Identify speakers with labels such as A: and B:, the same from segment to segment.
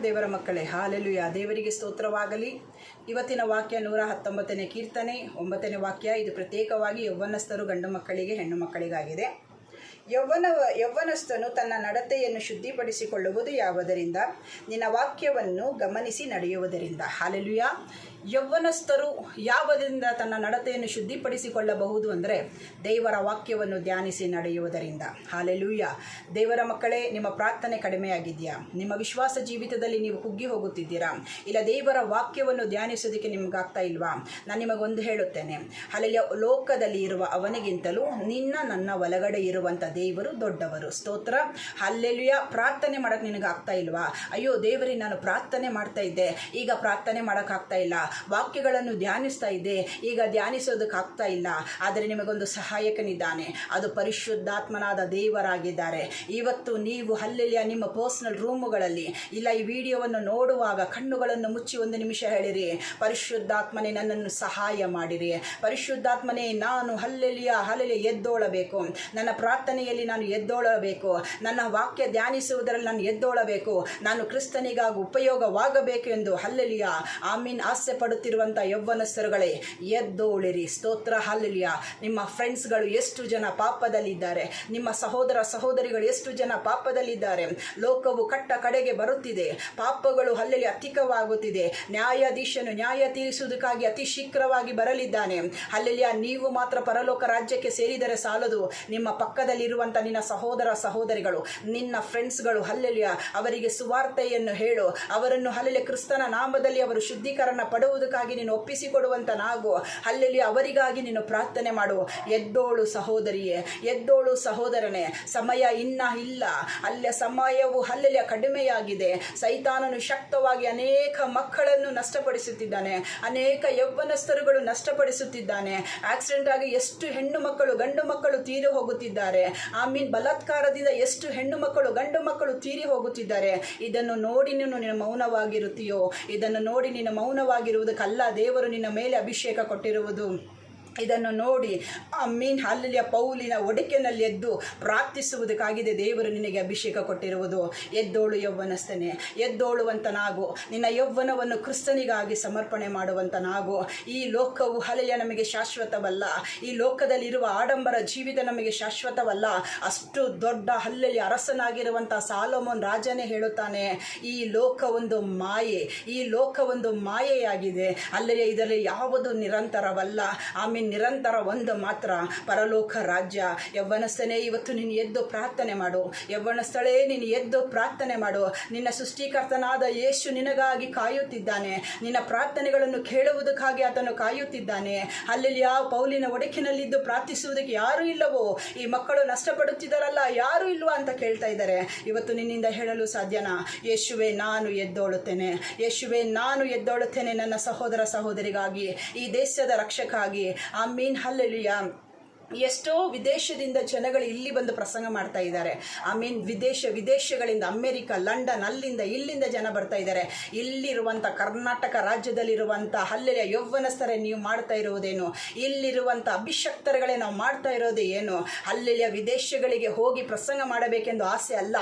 A: ದೇವರ ಮಕ್ಕಳೇ, ಹಾಲೆಲೂಯ, ದೇವರಿಗೆ ಸ್ತೋತ್ರವಾಗಲಿ. ಇವತ್ತಿನ ವಾಕ್ಯ 119ನೇ ಕೀರ್ತನೆ 9ನೇ ವಾಕ್ಯ. ಇದು ಪ್ರತ್ಯೇಕವಾಗಿ ಯೌವನಸ್ಥರು ಗಂಡು ಮಕ್ಕಳಿಗೆ ಹೆಣ್ಣು ಮಕ್ಕಳಿಗಾಗಿದೆ. ಯೌವನಸ್ಥನು ತನ್ನ ನಡತೆಯನ್ನು ಶುದ್ಧಿಪಡಿಸಿಕೊಳ್ಳುವುದು ಯಾವುದರಿಂದ? ನಿನ್ನ ವಾಕ್ಯವನ್ನು ಗಮನಿಸಿ ನಡೆಯುವುದರಿಂದ. ಹಾಲೆಲೂಯ. ಯೌವನಸ್ಥರು ಯಾವುದರಿಂದ ತನ್ನ ನಡತೆಯನ್ನು ಶುದ್ಧಿಪಡಿಸಿಕೊಳ್ಳಬಹುದು ಅಂದರೆ ದೇವರ ವಾಕ್ಯವನ್ನು ಧ್ಯಾನಿಸಿ ನಡೆಯುವುದರಿಂದ. ಹಾಲೆಲೂಯ. ದೇವರ ಮಕ್ಕಳೇ, ನಿಮ್ಮ ಪ್ರಾರ್ಥನೆ ಕಡಿಮೆಯಾಗಿದೆಯಾ? ನಿಮ್ಮ ವಿಶ್ವಾಸ ಜೀವಿತದಲ್ಲಿ ನೀವು ಕುಗ್ಗಿ ಹೋಗುತ್ತಿದ್ದೀರಾ? ಇಲ್ಲ ದೇವರ ವಾಕ್ಯವನ್ನು ಧ್ಯಾನಿಸೋದಕ್ಕೆ ನಿಮಗಾಗ್ತಾ ಇಲ್ವಾ? ನಾನು ನಿಮಗೊಂದು ಹೇಳುತ್ತೇನೆ. ಹಾಲೆಲೂಯ. ಲೋಕದಲ್ಲಿ ಇರುವ ಅವನಿಗಿಂತಲೂ ನನ್ನ ಒಳಗಡೆ ಇರುವಂಥ ದೇವರು ದೊಡ್ಡವರು. ಸ್ತೋತ್ರ. ಹಾಲೆಲೂಯ. ಪ್ರಾರ್ಥನೆ ಮಾಡೋಕ್ಕೆ ನಿನಗಾಗ್ತಾ ಇಲ್ವಾ? ಅಯ್ಯೋ ದೇವರೇ, ನಾನು ಪ್ರಾರ್ಥನೆ ಮಾಡ್ತಾ ಇದ್ದೆ, ಈಗ ಪ್ರಾರ್ಥನೆ ಮಾಡೋಕ್ಕಾಗ್ತಾ ಇಲ್ಲ. ವಾಕ್ಯಗಳನ್ನು ಧ್ಯಾನಿಸ್ತಾ ಇದ್ದೆ, ಈಗ ಧ್ಯಾನಿಸೋದಕ್ಕಾಗ್ತಾ ಇಲ್ಲ. ಆದರೆ ನಿಮಗೊಂದು ಸಹಾಯಕನಿದ್ದಾನೆ, ಅದು ಪರಿಶುದ್ಧಾತ್ಮನಾದ ದೇವರಾಗಿದ್ದಾರೆ. ಇವತ್ತು ನೀವು ಹಲ್ಲೆಲೂಯ ನಿಮ್ಮ ಪರ್ಸನಲ್ ರೂಮುಗಳಲ್ಲಿ ಇಲ್ಲ ಈ ವಿಡಿಯೋವನ್ನು ನೋಡುವಾಗ ಕಣ್ಣುಗಳನ್ನು ಮುಚ್ಚಿ ಒಂದು ನಿಮಿಷ ಹೇಳಿರಿ, ಪರಿಶುದ್ಧಾತ್ಮನೇ ನನ್ನನ್ನು ಸಹಾಯ ಮಾಡಿರಿ. ಪರಿಶುದ್ಧಾತ್ಮನೇ, ನಾನು ಹಲ್ಲೆಲೂಯ ಎದ್ದೋಳಬೇಕು. ನನ್ನ ಪ್ರಾರ್ಥನೆಯಲ್ಲಿ ನಾನು ಎದ್ದೋಳಬೇಕು. ನನ್ನ ವಾಕ್ಯ ಧ್ಯಾನಿಸುವುದರಲ್ಲಿ ನಾನು ಎದ್ದೋಳಬೇಕು. ನಾನು ಕ್ರಿಸ್ತನಿಗಾಗಿ ಉಪಯೋಗವಾಗಬೇಕು ಎಂದು ಹಲ್ಲೆಲೂಯ ಆಮೀನ್ ಆಸೆ ಪಡುತ್ತಿರುವಂಥ ಯೌವನಸ್ಥರುಗಳೇ, ಎದ್ದೋಳಿರಿ. ಸ್ತೋತ್ರ. ಹಲ್ಲೆಲೂಯ. ನಿಮ್ಮ ಫ್ರೆಂಡ್ಸ್ಗಳು ಎಷ್ಟು ಜನ ಪಾಪದಲ್ಲಿದ್ದಾರೆ? ನಿಮ್ಮ ಸಹೋದರ ಸಹೋದರಿಗಳು ಎಷ್ಟು ಜನ ಪಾಪದಲ್ಲಿದ್ದಾರೆ? ಲೋಕವು ಕಟ್ಟ ಕಡೆಗೆ ಬರುತ್ತಿದೆ. ಪಾಪಗಳು ಹಲ್ಲೆಲೂಯ ಅಧಿಕವಾಗುತ್ತಿದೆ. ನ್ಯಾಯಾಧೀಶನು ನ್ಯಾಯ ತೀರಿಸುವುದಕ್ಕಾಗಿ ಅತಿ ಶೀಘ್ರವಾಗಿ ಬರಲಿದ್ದಾನೆ. ಹಲ್ಲೆಲೂಯ. ನೀವು ಮಾತ್ರ ಪರಲೋಕ ರಾಜ್ಯಕ್ಕೆ ಸೇರಿದರೆ ಸಾಲದು, ನಿಮ್ಮ ಪಕ್ಕದಲ್ಲಿರುವಂಥ ನಿನ್ನ ಸಹೋದರ ಸಹೋದರಿಗಳು, ನಿನ್ನ ಫ್ರೆಂಡ್ಸ್ಗಳು ಹಲ್ಲೆಲೂಯ ಅವರಿಗೆ ಸುವಾರ್ತೆಯನ್ನು ಹೇಳು. ಅವರನ್ನು ಹಲ್ಲೆಲೂಯ ಕ್ರಿಸ್ತನ ನಾಮದಲ್ಲಿ ಅವರು ಶುದ್ಧೀಕರಣ ಪಡುವುದಕ್ಕಾಗಿ ನೀನು ಒಪ್ಪಿಸಿಕೊಡುವಂತ ನಾವು ಹಲ್ಲೆಲೂಯ ಅವರಿಗಾಗಿ ನೀನು ಪ್ರಾರ್ಥನೆ ಮಾಡು. ಎದ್ದೋಳು ಸಹೋದರಿಯೇ, ಎದ್ದೋಳು ಸಹೋದರನೇ, ಸಮಯ ಇನ್ನ ಇಲ್ಲ. ಅಲ್ಲೇ ಸಮಯವು ಹಲ್ಲೆಲೂಯ ಕಡಿಮೆಯಾಗಿದೆ. ಸೈತಾನನು ಶಕ್ತವಾಗಿ ಅನೇಕ ಮಕ್ಕಳನ್ನು ನಷ್ಟಪಡಿಸುತ್ತಿದ್ದಾನೆ, ಅನೇಕ ಯೌವನಸ್ಥರುಗಳು ನಷ್ಟಪಡಿಸುತ್ತಿದ್ದಾನೆ. ಆಕ್ಸಿಡೆಂಟ್ ಆಗಿ ಎಷ್ಟು ಹೆಣ್ಣು ಮಕ್ಕಳು ಗಂಡು ಮಕ್ಕಳು ತೀರಿ ಹೋಗುತ್ತಿದ್ದಾರೆ. ಆಮೀನ್. ಬಲಾತ್ಕಾರದಿಂದ ಎಷ್ಟು ಹೆಣ್ಣು ಮಕ್ಕಳು ಗಂಡು ಮಕ್ಕಳು ತೀರಿ ಹೋಗುತ್ತಿದ್ದಾರೆ. ಇದನ್ನು ನೋಡಿ ನೀನು ಮೌನವಾಗಿರುತ್ತೀಯೋ? ಇದನ್ನು ನೋಡಿ ನೀನು ಮೌನವಾಗಿರುವುದಕ್ಕಲ್ಲ ದೇವರು ನಿನ್ನ ಮೇಲೆ ಅಭಿಷೇಕ ಕೊಟ್ಟಿರುವುದು. ಇದನ್ನು ನೋಡಿ ಆಮೀನ್ ಹಲ್ಲೆಲೂಯ ಪೌಲಿನ ಒಡಕಿನಲ್ಲಿ ಎದ್ದು ಪ್ರಾರ್ಥಿಸುವುದಕ್ಕಾಗಿದೆ ದೇವರು ನಿನಗೆ ಅಭಿಷೇಕ ಕೊಟ್ಟಿರುವುದು. ಎದ್ದೋಳು ಯೌವನಸ್ಥನೇ, ಎದ್ದೋಳುವಂತನಾಗು. ನಿನ್ನ ಯೌವನವನ್ನು ಕ್ರಿಸ್ತನಿಗಾಗಿ ಸಮರ್ಪಣೆ ಮಾಡುವಂತನಾಗು. ಈ ಲೋಕವು ಹಲ್ಲೆಲೂಯ ನಮಗೆ ಶಾಶ್ವತವಲ್ಲ. ಈ ಲೋಕದಲ್ಲಿರುವ ಆಡಂಬರ ಜೀವಿತ ನಮಗೆ ಶಾಶ್ವತವಲ್ಲ. ಅಷ್ಟು ದೊಡ್ಡ ಹಲ್ಲೆಲೂಯ ಅರಸನಾಗಿರುವಂಥ ಸಾಲೋಮೋನ್ ರಾಜನೇ ಹೇಳುತ್ತಾನೆ, ಈ ಲೋಕ ಒಂದು ಮಾಯೆ, ಈ ಲೋಕ ಒಂದು ಮಾಯೆಯಾಗಿದೆ. ಹಲ್ಲೆಲೂಯ ಇದರಲ್ಲಿ ಯಾವುದು ನಿರಂತರವಲ್ಲ. ಆಮೀನ್. ನಿರಂತರ ಒಂದು ಮಾತ್ರ, ಪರಲೋಕ ರಾಜ್ಯ. ಯೌವನಸ್ಥನೇ, ಇವತ್ತು ನೀನು ಎದ್ದು ಪ್ರಾರ್ಥನೆ ಮಾಡು. ಯೌವನಸ್ಥಳೇ, ನೀನು ಎದ್ದು ಪ್ರಾರ್ಥನೆ ಮಾಡು. ನಿನ್ನ ಸೃಷ್ಟಿಕರ್ತನಾದ ಯೇಸು ನಿನಗಾಗಿ ಕಾಯುತ್ತಿದ್ದಾನೆ. ನಿನ್ನ ಪ್ರಾರ್ಥನೆಗಳನ್ನು ಕೇಳುವುದಕ್ಕಾಗಿ ಆತನು ಕಾಯುತ್ತಿದ್ದಾನೆ. ಹಲ್ಲೆಲೂಯ. ಪೌಲಿನ ಒಡಕಿನಲ್ಲಿದ್ದು ಪ್ರಾರ್ಥಿಸುವುದಕ್ಕೆ ಯಾರೂ ಇಲ್ಲವೋ? ಈ ಮಕ್ಕಳು ನಷ್ಟಪಡುತ್ತಿದ್ದಾರಲ್ಲ, ಯಾರೂ ಇಲ್ವಾ ಅಂತ ಕೇಳ್ತಾ ಇದ್ದಾರೆ. ಇವತ್ತು ನಿನ್ನಿಂದ ಹೇಳಲು ಸಾಧ್ಯನಾ? ಯೇಸುವೆ, ನಾನು ಎದ್ದೋಳುತ್ತೇನೆ. ಯೇಸುವೆ, ನಾನು ಎದ್ದೋಳುತ್ತೇನೆ ನನ್ನ ಸಹೋದರ ಸಹೋದರಿಗಾಗಿ, ಈ ದೇಶದ ರಕ್ಷಕ್ಕಾಗಿ. ಆಮೀನ್. ಹಲ್ಲೆಲೂಯ. ಎಷ್ಟೋ ವಿದೇಶದಿಂದ ಜನಗಳು ಇಲ್ಲಿ ಬಂದು ಪ್ರಸಂಗ ಮಾಡ್ತಾ ಇದ್ದಾರೆ. ಆಮೀನ್. ವಿದೇಶಗಳಿಂದ ಅಮೇರಿಕ, ಲಂಡನ್, ಅಲ್ಲಿಂದ ಇಲ್ಲಿಂದ ಜನ ಬರ್ತಾ ಇದ್ದಾರೆ. ಇಲ್ಲಿರುವಂಥ ಕರ್ನಾಟಕ ರಾಜ್ಯದಲ್ಲಿರುವಂಥ ಹಲ್ಲೆಲೂಯ ಯೌವನಸ್ಥರೇ, ನೀವು ಮಾಡ್ತಾ ಇರುವುದೇನು? ಇಲ್ಲಿರುವಂಥ ಅಭಿಷಕ್ತರುಗಳೇ, ನಾವು ಮಾಡ್ತಾ ಇರೋದೇ ಏನು? ಹಲ್ಲೆಲೂಯ ವಿದೇಶಗಳಿಗೆ ಹೋಗಿ ಪ್ರಸಂಗ ಮಾಡಬೇಕೆಂದು ಆಸೆ ಅಲ್ಲ.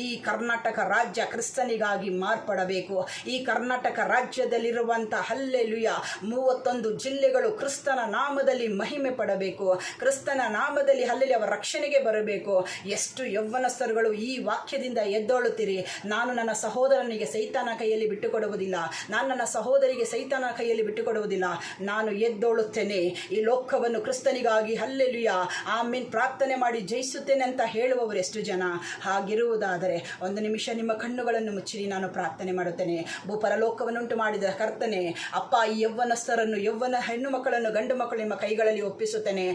A: ಈ ಕರ್ನಾಟಕ ರಾಜ್ಯ ಕ್ರಿಸ್ತನಿಗಾಗಿ ಮಾರ್ಪಡಬೇಕು. ಈ ಕರ್ನಾಟಕ ರಾಜ್ಯದಲ್ಲಿರುವಂಥ ಹಲ್ಲೆಲೂಯ 31 ಜಿಲ್ಲೆಗಳು ಕ್ರಿಸ್ತನ ನಾಮದಲ್ಲಿ ಮಹಿಮೆ ಪಡಬೇಕು. ಕ್ರಿಸ್ತನ ನಾಮದಲ್ಲಿ ಹಲ್ಲೆಲೂಯ ಅವರ ರಕ್ಷಣೆಗೆ ಬರಬೇಕು. ಎಷ್ಟು ಯೌವನಸ್ಥರುಗಳು ಈ ವಾಕ್ಯದಿಂದ ಎದ್ದೋಳುತ್ತೀರಿ. ನಾನು ನನ್ನ ಸಹೋದರನಿಗೆ ಸೈತಾನ ಕೈಯಲ್ಲಿ ಬಿಟ್ಟುಕೊಡುವುದಿಲ್ಲ, ನಾನು ನನ್ನ ಸಹೋದರಿಗೆ ಸೈತಾನ ಕೈಯಲ್ಲಿ ಬಿಟ್ಟುಕೊಡುವುದಿಲ್ಲ. ನಾನು ಎದ್ದೋಳುತ್ತೇನೆ. ಈ ಲೋಕವನ್ನು ಕ್ರಿಸ್ತನಿಗಾಗಿ ಹಲ್ಲೆಲೂಯ ಆಮೀನ್ ಪ್ರಾರ್ಥನೆ ಮಾಡಿ ಜಯಿಸುತ್ತೇನೆ ಅಂತ ಹೇಳುವವರು ಎಷ್ಟು ಜನ? ಹಾಗಿರುವುದಾದರೆ ಒಂದು ನಿಮಿಷ ನಿಮ್ಮ ಕಣ್ಣುಗಳನ್ನು ಮುಚ್ಚಿರಿ, ನಾನು ಪ್ರಾರ್ಥನೆ ಮಾಡುತ್ತೇನೆ. ಭೂಪರಲೋಕವನ್ನುಂಟು ಮಾಡಿದ ಕರ್ತನೆ, ಅಪ್ಪ, ಈ ಯೌವನಸ್ಥರನ್ನು, ಯೌವನ ಹೆಣ್ಣು ಮಕ್ಕಳನ್ನು ಗಂಡು ಮಕ್ಕಳು ನಿಮ್ಮ ಕೈಗಳಲ್ಲಿ ಒಪ್ಪಿಸುತ್ತೇನೆ.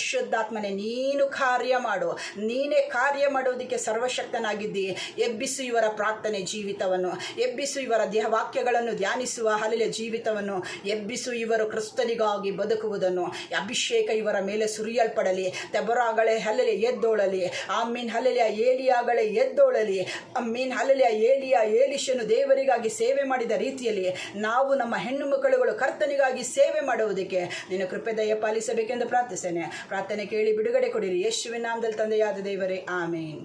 A: ಪರಿಶುದ್ಧಾತ್ಮನೇ, ನೀನು ಕಾರ್ಯ ಮಾಡು. ನೀನೇ ಕಾರ್ಯ ಮಾಡುವುದಕ್ಕೆ ಸರ್ವಶಕ್ತನಾಗಿದ್ದಿ. ಎಬ್ಬಿಸು ಇವರ ಪ್ರಾರ್ಥನೆ ಜೀವಿತವನ್ನು, ಎಬ್ಬಿಸು ಇವರ ವಾಕ್ಯಗಳನ್ನು ಧ್ಯಾನಿಸುವ ಹಲ್ಲೆಲೂಯ ಜೀವಿತವನ್ನು, ಎಬ್ಬಿಸು ಇವರು ಕ್ರಿಸ್ತನಿಗಾಗಿ ಬದುಕುವುದನ್ನು. ಅಭಿಷೇಕ ಇವರ ಮೇಲೆ ಸುರಿಯಲ್ಪಡಲಿ. ತೆಬರಾಗಳೇ ಹಲ್ಲೆಲೂಯ ಎದ್ದೋಳಲಿ. ಆಮೀನ್. ಹಲ್ಲೆಲೂಯ ಏಲಿಯಾಗಳೇ ಎದ್ದೋಳಲಿ. ಆಮೀನ್. ಹಲ್ಲೆಲೂಯ ಏಲಿಷನು ದೇವರಿಗಾಗಿ ಸೇವೆ ಮಾಡಿದ ರೀತಿಯಲ್ಲಿ ನಾವು ನಮ್ಮ ಹೆಣ್ಣು ಮಕ್ಕಳುಗಳು ಕರ್ತನಿಗಾಗಿ ಸೇವೆ ಮಾಡುವುದಕ್ಕೆ ನೀನು ಕೃಪೆ ದಯ ಪಾಲಿಸಬೇಕೆಂದು ಪ್ರಾರ್ಥಿಸ್ತೇನೆ. ಪ್ರಾರ್ಥನೆ ಕೇಳಿ ಬಿಡುಗಡೆ ಕೊಡಿರಿ. ಯೇಸುವಿನ ನಾಮದಲ್ಲಿ ತಂದೆಯಾದ ದೇವರೇ, ಆಮೇನ್.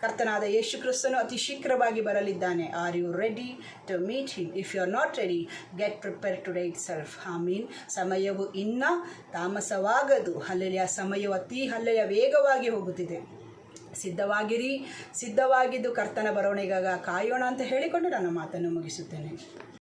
A: ಕರ್ತನಾದ ಯೇಸು ಕ್ರಿಸ್ತನು ಅತಿ ಶೀಘ್ರವಾಗಿ ಬರಲಿದ್ದಾನೆ. Are you ready to meet him? If you are not ready, get prepare today itself. ಆಮೀನ್. ಸಮಯವು ಇನ್ನೂ ತಾಮಸವಾಗದು. ಹಲ್ಲೆಲೂಯಾ. ಸಮಯವು ಅತಿ ವೇಗವಾಗಿ ಹೋಗುತ್ತಿದೆ. ಸಿದ್ಧವಾಗಿರಿ, ಸಿದ್ಧವಾಗಿದ್ದು ಕರ್ತನ ಬರವಣಿಗೆಗಾಗಿ ಕಾಯೋಣ ಅಂತ ಹೇಳಿಕೊಂಡು ನನ್ನ ಮಾತನ್ನು ಮುಗಿಸುತ್ತೇನೆ.